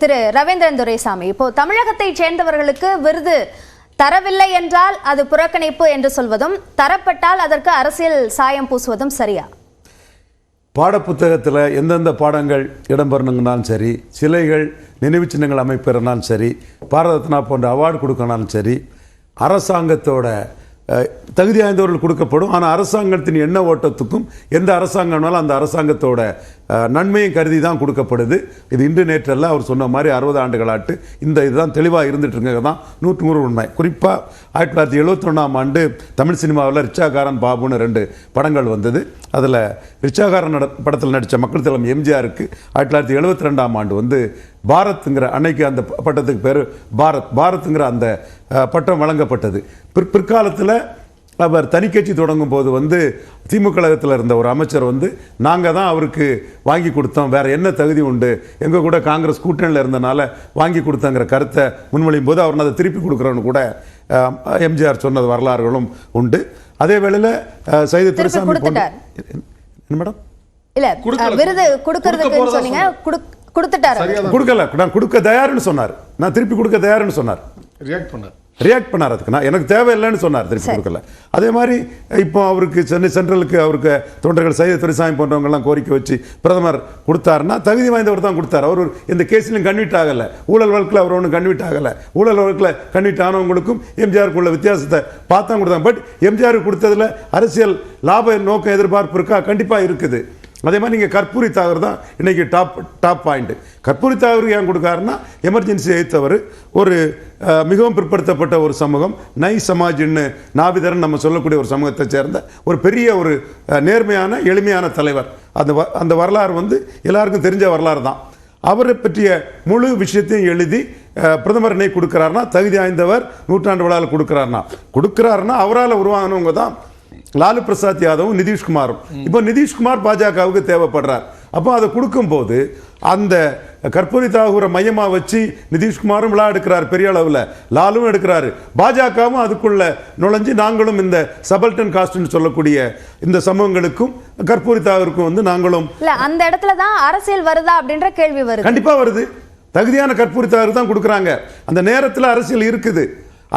திரு ரவீந்திரன் துரைசாமி, இப்போ தமிழகத்தை சேர்ந்தவர்களுக்கு விருது தரவில்லை என்றால் அது புறக்கணிப்பு என்று சொல்வதும், தரப்பட்டால் அதற்கு அரசியல் சாயம் பூசுவதும் சரியா? பாடப்புத்தகத்தில் எந்தெந்த பாடங்கள் இடம்பெறணுங்கனாலும் சரி, சிலைகள் நினைவு சின்னங்கள் அமைப்பிறனாலும் சரி, பாரத ரத்னா போன்ற அவார்டு கொடுக்கணும்னாலும் சரி, அரசாங்கத்தோட தகுதி வாய்ந்தவர்கள் கொடுக்கப்படும். ஆனால் அரசாங்கத்தின் எண்ண ஓட்டத்துக்கும் எந்த அரசாங்கம்னாலும் அந்த அரசாங்கத்தோட நன்மையும் கருதி தான் கொடுக்கப்படுது. இது இன்று நேற்றல்ல, அவர் சொன்ன மாதிரி 60 ஆண்டுகளாட்டு இந்த இதுதான் தெளிவாக இருந்துட்டு இருக்க தான் 100 உண்மை. குறிப்பாக 1971ஆம் ஆண்டு தமிழ் சினிமாவில் ரிச்சாகாரன் பாபுன்னு 2 படங்கள் வந்தது. அதில் ரிச்சாகாரன் படத்தில் நடித்த மக்கள் தலைவர் எம்ஜிஆருக்கு 1972ஆம் ஆண்டு வந்து பாரத்ங்கிற அன்னைக்கு அந்த பட்டத்துக்கு பேர் பாரத்ங்கிற அந்த பட்டம் வழங்கப்பட்டது. பிற்காலத்தில் அவர் தனிக்கட்சி தொடங்கும் போது வந்து திமுக கழகத்தில் இருந்த ஒரு அமைச்சர் வந்து நாங்கள் தான் அவருக்கு வாங்கி கொடுத்தோம், வேறு என்ன தகுதி உண்டு, எங்கள் கூட காங்கிரஸ் கூட்டணியில் இருந்தனால வாங்கி கொடுத்தங்கிற கருத்தை முன்மொழியும் போது அவர் அதை திருப்பி கொடுக்குறோன்னு கூட எம்ஜிஆர் சொன்னது வரலாறுகளும் உண்டு. அதே வேளையில் சையது துரைசாமி என்ன மேடம் இல்ல விருது கொடுக்கறதுக்கு சொன்னீங்க, கொடுத்துட்டாரு. கொடுக்கல, நான் கொடுக்க தயார்னு சொன்னார், நான் திருப்பி கொடுக்க தயார்னு சொன்னார், ரியாக்ட் பண்ணார். அதுக்கு நான் எனக்கு தேவையில்லைன்னு சொன்னார், திருப்பி கொடுக்கல. அதே மாதிரி இப்போ அவருக்கு சென்னை சென்ட்ரலுக்கு அவருக்கு தொண்டர்கள் சையது துரைசாமி போன்றவங்கெல்லாம் கோரிக்கை வச்சு பிரதமர் கொடுத்தாருன்னா தகுதி வாய்ந்தவர் தான் கொடுத்தார். அவர் இந்த கேஸ்லையும் கன்விட் ஆகலை, ஊழல் வழக்கில் அவர் ஒன்றும் கன்விட் ஆகலை. ஊழல் வழக்கில் கன்விட் ஆனவங்களுக்கும் எம்ஜிஆருக்கு உள்ள வித்தியாசத்தை பார்த்தா கொடுத்தாங்க. பட் எம்ஜிஆருக்கு கொடுத்ததில் அரசியல் லாப நோக்கம் எதிர்பார்ப்பு இருக்கா? கண்டிப்பாக இருக்குது. அதே மாதிரி நீங்கள் கற்பூரி தாகூர் தான் இன்றைக்கி டாப் பாயிண்ட். கற்பூரி தாகூர் ஏன் கொடுக்காருன்னா எமர்ஜென்சி எதிர்த்தவர், ஒரு மிகவும் பிற்படுத்தப்பட்ட ஒரு சமூகம், நை சமாஜ்னு நாவிதரன் நம்ம சொல்லக்கூடிய ஒரு சமூகத்தை சேர்ந்த ஒரு பெரிய ஒரு நேர்மையான எளிமையான தலைவர். அந்த வரலாறு வந்து எல்லாருக்கும் தெரிஞ்ச வரலாறு தான். அவரை பற்றிய முழு விஷயத்தையும் எழுதி பிரதமர் என்னை கொடுக்குறாருன்னா தகுதி வாய்ந்தவர், நூற்றாண்டு விழாவில் கொடுக்குறாருன்னா அவரால் உருவாகினவங்க தான் லாலு பிரசாத் யாதவும் நிதிஷ்குமாரும். இப்போ நிதிஷ்குமார் பாஜகவுக்கு தேவைப்படுறார். அப்போ அதை கொடுக்கும்போது அந்த கற்பூரி தாகூரை மையமாக வச்சு நிதிஷ்குமாரும் விழா எடுக்கிறார், பெரிய அளவில் லாலும் எடுக்கிறாரு, பாஜகவும் அதுக்குள்ள நுழைஞ்சு நாங்களும் இந்த சபல்டன் காஸ்ட்னு சொல்லக்கூடிய இந்த சமூகங்களுக்கும் கற்பூரி தாகூருக்கும் வந்து நாங்களும் அந்த இடத்துல தான் அரசியல் வருதா அப்படின்ற கேள்வி வருது. கண்டிப்பாக வருது. தகுதியான கற்பூரி தாகூர் தான் கொடுக்குறாங்க. அந்த நேரத்தில் அரசியல் இருக்குது.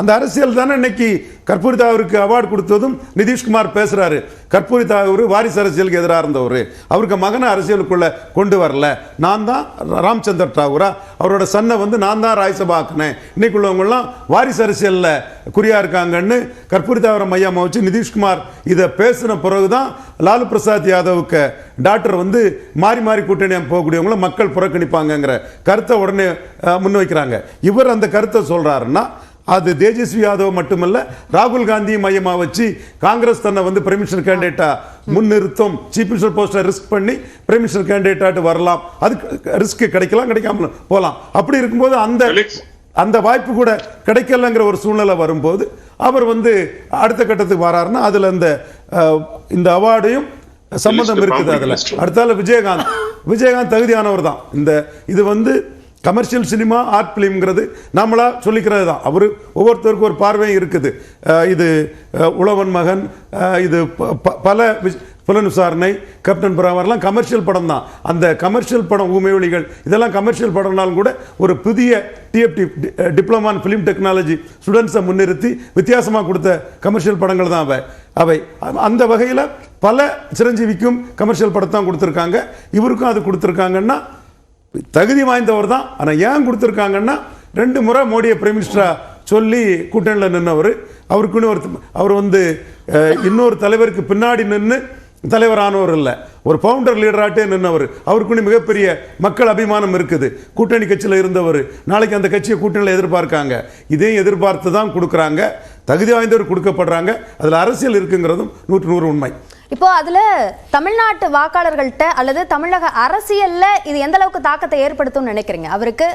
அந்த அரசியல் தானே இன்னைக்கு கற்பூரி தாகூருக்கு அவார்டு கொடுத்ததும் நிதிஷ்குமார் பேசுறாரு. கற்பூரி தாகூர் வாரிசு அரசியலுக்கு எதிராக இருந்தவர், அவருக்கு மகனை அரசியலுக்குள்ள கொண்டு வரல, நான் தான் ராம்சந்தர் தாகூரா, அவரோட சன்னை வந்து நான் தான் ராஜ்யசபா ஆக்கினேன், இன்னைக்கு உள்ளவங்கலாம் வாரிசு அரசியலில் குறியா இருக்காங்கன்னு கற்பூரி தாகூரை மையமாக வச்சு நிதிஷ்குமார் இதை பேசின பிறகுதான் லாலு பிரசாத் யாதவுக்கு டாக்டர் வந்து மாறி மாறி கூட்டணி போகக்கூடியவங்கள மக்கள் புறக்கணிப்பாங்கங்கிற கருத்தை உடனே முன்வைக்கிறாங்க. இவர் அந்த கருத்தை சொல்றாருன்னா அது தேஜஸ்வி யாதவ் மட்டுமல்ல, ராகுல் காந்தி மையமாக வச்சு காங்கிரஸ் தன்னை வந்து பிரைம் மினிஸ்டர் கேண்டிடேட்டா முன்னிறுத்தும், சீஃப் மினிஸ்டர் போஸ்டை ரிஸ்க் பண்ணி பிரைம் மினிஸ்டர் கேண்டிடேட்டாட்டு வரலாம், அதுக்கு ரிஸ்க் கிடைக்கலாம், கிடைக்காம போகலாம். அப்படி இருக்கும்போது அந்த வாய்ப்பு கூட கிடைக்கலங்கிற ஒரு சூழ்நிலை வரும்போது அவர் வந்து அடுத்த கட்டத்துக்கு வராருன்னா அதுல இந்த அவார்டையும் சம்பந்தம் இருக்குது. அதுல அடுத்தால விஜயகாந்த் தகுதியானவர் தான். இது வந்து கமர்ஷியல் சினிமா, ஆர்ட் பிலிம்ங்கிறது நம்மளா சொல்லிக்கிறது தான். அவர் ஒவ்வொருத்தருக்கும் ஒரு பார்வையும் இருக்குது. இது உழவன் மகன், இது பல புலன் விசாரணை, கேப்டன் புறாவரெல்லாம் கமர்ஷியல் படம் தான். அந்த கமர்ஷியல் படம் ஊமை ஒளிகள் இதெல்லாம் கமர்ஷியல் படம்னாலும் கூட ஒரு புதிய DFT diploma in film technology ஸ்டூடெண்ட்ஸை முன்னிறுத்தி வித்தியாசமாக கொடுத்த கமர்ஷியல் படங்கள் தான் அவை. அந்த வகையில் பல சிரஞ்சீவிக்கும் கமர்ஷியல் படத்தான் கொடுத்துருக்காங்க, இவருக்கும் அது கொடுத்துருக்காங்கன்னா தகுதி வாய்ந்தவர் தான். ஆனால் ஏன் கொடுத்துருக்காங்கன்னா 2 முறை மோடியை பிரைம் மினிஸ்டராக சொல்லி கூட்டணியில் நின்றவர், அவருக்குன்னு அவர் வந்து இன்னொரு தலைவருக்கு பின்னாடி நின்று தலைவரானவர் இல்லை, ஒரு பவுண்டர் லீடராட்டே நின்றவர். அவருக்குன்னு மிகப்பெரிய மக்கள் அபிமானம் இருக்குது. கூட்டணி கட்சியில் இருந்தவர், நாளைக்கு அந்த கட்சியை கூட்டணியில் எதிர்பார்க்காங்க. இதையும் எதிர்பார்த்து தான் கொடுக்குறாங்க. தகுதி வாய்ந்தவர் கொடுக்கப்படுறாங்க. அதில் அரசியல் இருக்குங்கிறதும் 100 உண்மை. இப்போ அதுல தமிழ்நாட்டு வாக்காளர்கள்ட்ட அல்லது தமிழக அரசியல்ல இது எந்த அளவுக்கு தாக்கத்தை ஏற்படுத்தும் நினைக்கிறீங்க? அவருக்கு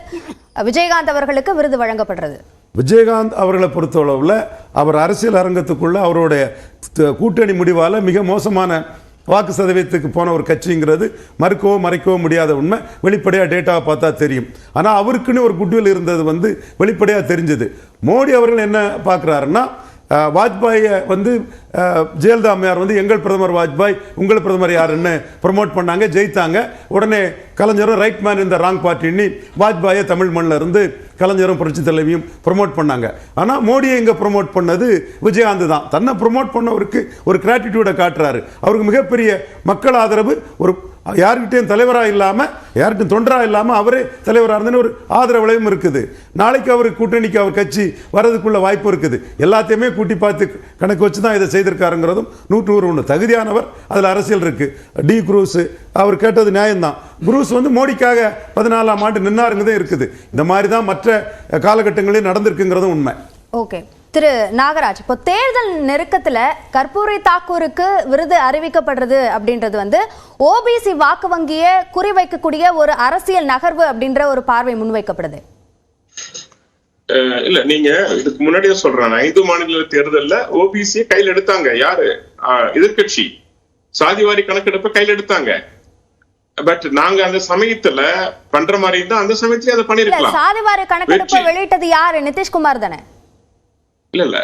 விஜயகாந்த் அவர்களுக்கு விருது வழங்கப்படுறது, விஜயகாந்த் அவர்களை பொறுத்தளவில் அவர் அரசியல் அரங்கத்துக்குள்ள அவருடைய கூட்டணி முடிவால் மிக மோசமான வாக்கு சதவீதத்துக்கு போன ஒரு கட்சிங்கிறது மறுக்கவோ மறைக்கவோ முடியாத உண்மை. வெளிப்படையாக டேட்டாவை பார்த்தா தெரியும். ஆனால் அவருக்குன்னு ஒரு குட்வில் இருந்தது வந்து வெளிப்படையாக தெரிஞ்சது. மோடி அவர்கள் என்ன பார்க்குறாருன்னா வாஜ்பாயை வந்து ஜெயலலிதா அம்மையார் வந்து எங்கள் பிரதமர் வாஜ்பாய் உங்கள் பிரதமர் யாருன்னு ப்ரொமோட் பண்ணாங்க, ஜெயித்தாங்க. உடனே கலைஞரும் ரைட் மேன் இந்த ராங் பார்ட்டின்னு வாஜ்பாயை தமிழ் மண்ணில் இருந்து கலைஞரும் புரட்சி தலைவியும் ப்ரொமோட் பண்ணாங்க. ஆனால் மோடியை இங்கே ப்ரொமோட் பண்ணது விஜயகாந்த் தான். தன்னை ப்ரொமோட் பண்ணவருக்கு ஒரு கிராட்டிடியூடை காட்டுறாரு. அவருக்கு மிகப்பெரிய மக்கள் ஆதரவு, ஒரு யார்கிட்டையும் தலைவராக இல்லாமல் யார்கிட்டையும் தொண்டராக இல்லாமல் அவரே தலைவராக இருந்தேன்னு ஒரு ஆதரவுலையும் இருக்குது. நாளைக்கு அவர் கூட்டணிக்கு அவர் கட்சி வர்றதுக்குள்ள வாய்ப்பு இருக்குது. எல்லாத்தையுமே கூட்டி பார்த்து கணக்கு வச்சு தான் இதை செய்திருக்காருங்கிறதும் 100 ஒன்று தகுதியானவர். அதில் அரசியல் இருக்கு. டி குரூஸ் அவர் கேட்டது நியாயம்தான். குரூஸ் வந்து மோடிக்காக 14ஆம் ஆண்டு நின்னாருங்கதான் இருக்குது. இந்த மாதிரி தான் மற்ற காலகட்டங்களில் நடந்திருக்குங்கிறதும் உண்மை. ஓகே திரு நாகராஜ், இப்போ தேர்தல் நெருக்கத்துல கற்பூரி தாக்கூருக்கு விருது அறிவிக்கப்படுறது அப்படின்றது வந்து ஓபிசி வாக்கு வங்கியை குறிவைக்கக்கூடிய ஒரு அரசியல் நகர்வு அப்படின்ற ஒரு பார்வை முன்வைக்கப்படுது. இல்ல, நீங்க இதுக்கு முன்னாடியே சொல்றேன், 5 மாநில தேர்தல்ல ஓபிசி கையில் எடுத்தாங்க. யாரு? எதிர்கட்சி சாதிவாரி கணக்கெடுப்பை கையில் எடுத்தாங்க. பட் நாங்க அந்த சமயத்துல பண்ற மாதிரி தான் அந்த சமயத்துல அதை பண்ணிருக்கலாம். சாதிவாரி கணக்கெடுப்பை வெளியிட்டது யாரு? நிதிஷ்குமார் தானே? இல்ல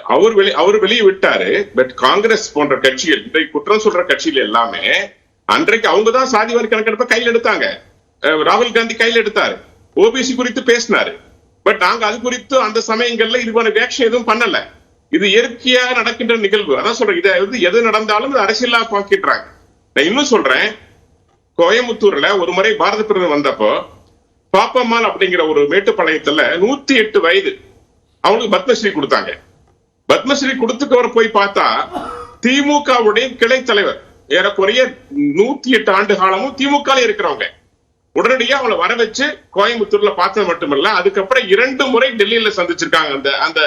அவர் வெளியே விட்டாரு. பட் காங்கிரஸ் போன்ற கட்சிகள், இன்றைக்கு குற்றம் சொல்ற கட்சிகள் எல்லாமே அன்றைக்கு அவங்கதான் சாதிவாரி கணக்கெடுப்பை கையில் எடுத்தாங்க. ராகுல் காந்தி கையில் எடுத்தாரு, ஓபிசி குறித்து பேசினாரு. பட் நாங்க அது குறித்து அந்த சமயங்கள்ல இதுவான வேக்ஷன் எதுவும் பண்ணல. இது இயற்கையா நடக்கின்ற நிகழ்வு. அதான் சொல்றேன், இதை வந்து எது நடந்தாலும் அரசியலா பாக்கிடுறாங்க. நான் இன்னும் சொல்றேன், கோயம்புத்தூர்ல ஒரு முறை பாரத பிரதமர் வந்தப்போ பாப்பம்மாள் அப்படிங்கிற ஒரு மேட்டுப்பாளையத்துல 108 வயது அவங்களுக்கு பத்மஸ்ரீ கொடுத்தாங்க. பத்மஸ்ரீ கொடுத்துக்கவரை போய் பார்த்தா திமுகவுடைய கிளை தலைவர், ஏறக்குறைய 108 ஆண்டு காலமும் திமுக இருக்கிறவங்க. உடனடியா அவங்களை வர வச்சு கோயம்புத்தூர்ல பார்த்தது மட்டுமல்ல, அதுக்கப்புறம் 2 முறை டெல்லியில சந்திச்சிருக்காங்க அந்த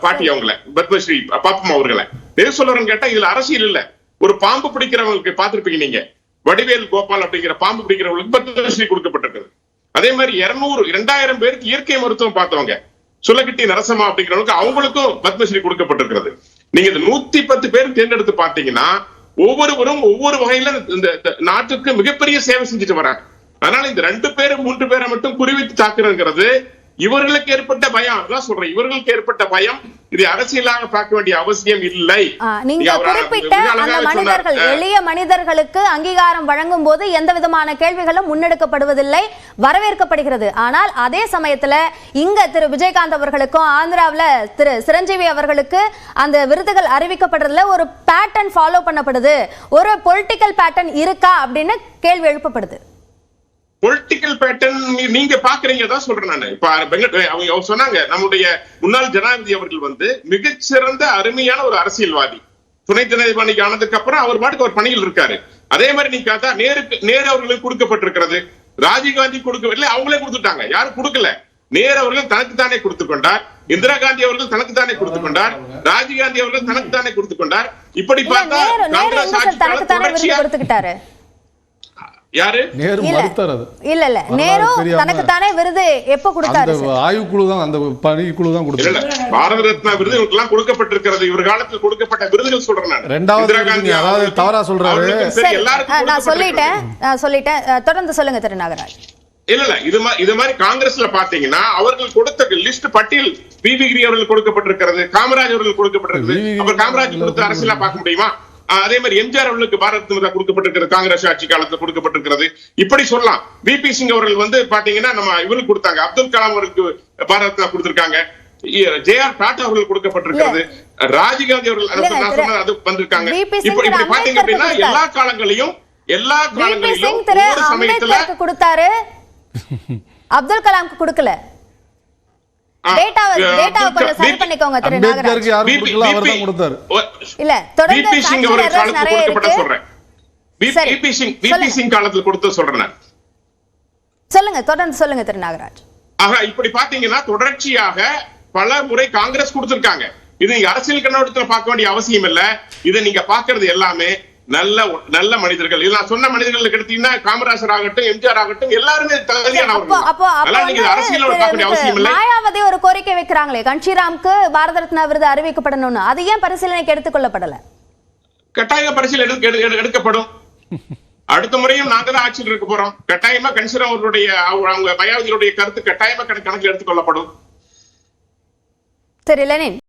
பாட்டி அவங்களை, பத்மஸ்ரீ பாப்பம்மா அவர்களை. எது சொல்றேன்னு கேட்டா இதுல அரசியல் இல்ல. ஒரு பாம்பு பிடிக்கிறவங்களுக்கு பார்த்திருப்பீங்க நீங்க, வடிவேல் கோபால் அப்படிங்கிற பாம்பு பிடிக்கிறவங்களுக்கு பத்மஸ்ரீ கொடுக்கப்பட்டிருக்குது. அதே மாதிரி 2000 பேருக்கு இயற்கை மருத்துவம் பார்த்தவங்க, சுலகிட்டி நரசம்மா அப்படிங்கிறவங்களுக்கு அவங்களுக்கும் பத்மஸ்ரீ கொடுக்கப்பட்டிருக்கிறது. நீங்க இந்த 110 பேர் தேர்ந்தெடுத்து பார்த்தீங்கன்னா ஒவ்வொருவரும் ஒவ்வொரு வகையில இந்த நாட்டுக்கு மிகப்பெரிய சேவை செஞ்சுட்டு வராங்க. அதனால இந்த 2 பேர் 3 பேரை மட்டும் குறிவித்து தாக்குறதுங்கிறது இவர்களுக்கு ஏற்பட்ட பயம். அதான் சொல்றேன், இவர்களுக்கு ஏற்பட்ட பயம். இது அரசியலாக பார்க்க வேண்டிய அவசியம் இல்லை. நீங்க குறிப்பிட்ட அந்த மனிதர்கள், எளிய மனிதர்களுக்கு அங்கீகாரம் வழங்கும் போது எந்த விதமான கேள்விகளும் முன்னெடுக்கப்படுவதில்லை, வரவேற்கப்படுகிறது. ஆனால் அதே சமயத்துல இங்க திரு விஜயகாந்த் அவர்களுக்கும் ஆந்திராவில் திரு சிரஞ்சீவி அவர்களுக்கு அந்த விருதுகள் அறிவிக்கப்படுறதுல ஒரு பேட்டர்ன் ஃபாலோ பண்ணப்படுது, ஒரு பொலிட்டிக்கல் பேட்டர்ன் இருக்கா அப்படின்னு கேள்வி எழுப்பப்படுது. பொலிட்டிக்கல் பேட்டர்ன் நீங்க பாக்குறீங்க தான் சொல்றேன் நான். இப்ப அவங்க சொன்னாங்க, நம்முடைய முன்னாள் ஜனாதிபதி அவர்கள் வந்து மிகச்சிறந்த அருமையான ஒரு அரசியல்வாதி. துணை ஜனாதிபதி ஆனதுக்கு அப்புறம் அவர் பாட்டுக்கு ஒரு பணியில் இருக்காரு. அதே மாதிரி நீங்க பார்த்தா நேரு அவர்களுக்கு கொடுக்கப்பட்டிருக்கிறது. ராஜீவ்காந்தி கொடுக்கவில்லை, அவங்களே கொடுத்துட்டாங்க. யாரும் கொடுக்கல, நேரு அவர்கள் தனக்கு தானே கொடுத்துக் கொண்டார். இந்திரா காந்தி அவர்கள் தனக்கு தானே கொடுத்துக் கொண்டார். ராஜீவ் காந்தி அவர்கள் தனக்கு தானே கொடுத்துக் கொண்டார். இப்படி பார்த்தா காங்கிரஸ் ஆட்சி கொடுத்துக்கிட்டாரு. யாரு? நேரு மறுத்தார். இல்ல இல்ல, நேரு தனக்கு தானே விருது எப்ப கொடுத்தாரு? ஆய்வுக்குழு தான், அந்த பணிக்குழு தான் கொடுத்தாரு. பாரத ரத்னா விருது இவங்களுக்கெல்லாம் கொடுக்கப்பட்டிருக்கிறது. இவர் காலத்தில் கொடுக்கப்பட்ட விருதுகள் சொல்றேன் நான். அதாவது தவறா சொல்றாரு. நான் சொல்லிட்டேன், தொடர்ந்து சொல்லுங்க திரு நாகராஜ். இல்ல இது மாதிரி காங்கிரஸ்ல பாத்தீங்கன்னா அவர்கள் கொடுத்த லிஸ்ட் பட்டியல் பிவி கிரி அவர்கள் கொடுக்கப்பட்டிருக்கிறது, காமராஜ் அவர்கள் கொடுக்கப்பட்டிருக்கிறது. அப்புறம் காமராஜ் கொடுத்த அரசியலா பார்க்க முடியுமா? அதே மாதிரி எம்ஜிஆர் அவர்களுக்கு பாரத் ரத்னா கொடுக்கப்பட்டிருக்கிறது, காங்கிரஸ் ஆட்சி காலத்தில் கொடுக்கப்பட்டிருக்கிறது. இப்படி சொல்லலாம். விபி சிங் அவர்கள் வந்து பாத்தீங்கன்னா நம்ம இவருக்கு கொடுத்தாங்க, அப்துல் கலாம் அவருக்கு பாரத் ரத்னா கொடுத்திருக்காங்க, ஜே.ஆர். டாடா அவர்கள் கொடுக்கப்பட்டிருக்கிறது, ராஜீவ்காந்தி அவர்கள் அது வந்திருக்காங்க. இப்படி பாத்தீங்க அப்படின்னா எல்லா காலங்களையும் ஒவ்வொரு சமயத்துல கொடுத்தாரு, அப்துல் கலாம்க்கு கொடுக்கல. இப்படி பாத்தீங்கன்னா தொடர்ச்சியாக பல முறை காங்கிரஸ் கொடுத்திருக்காங்க. இது அரசியல் கண்ணோட்டத்தில் பார்க்க வேண்டிய அவசியம் இல்ல. இதை நீங்க பாக்குறது எல்லாமே நல்ல மனிதர்கள். நான் சொன்ன மனிதர்களுக்கு எடுத்தீங்கன்னா காமராஜர் ஆகட்டும், எம்ஜிஆர் ஆகட்டும், எல்லாருமே மாயாவதி ஒரு கோரிக்கை வைக்கிறாங்களே, கன்ஷிராம்க்கு பாரத ரத்னா விருது அறிவிக்கப்படணும்னு, அது ஏன் பரிசீலனைக்கு எடுத்துக் கொள்ளப்படல? கட்டாய பரிசீலனை எடுக்கப்படும். அடுத்த முறையும் நாங்க தான் ஆட்சியில் இருக்க போறோம். கட்டாயமா கன்ஷிராம் அவர்களுடைய அவங்க மாயாவதியுடைய கருத்து கட்டாயமா கணக்கில் எடுத்துக் கொள்ளப்படும். சரி லெனின்.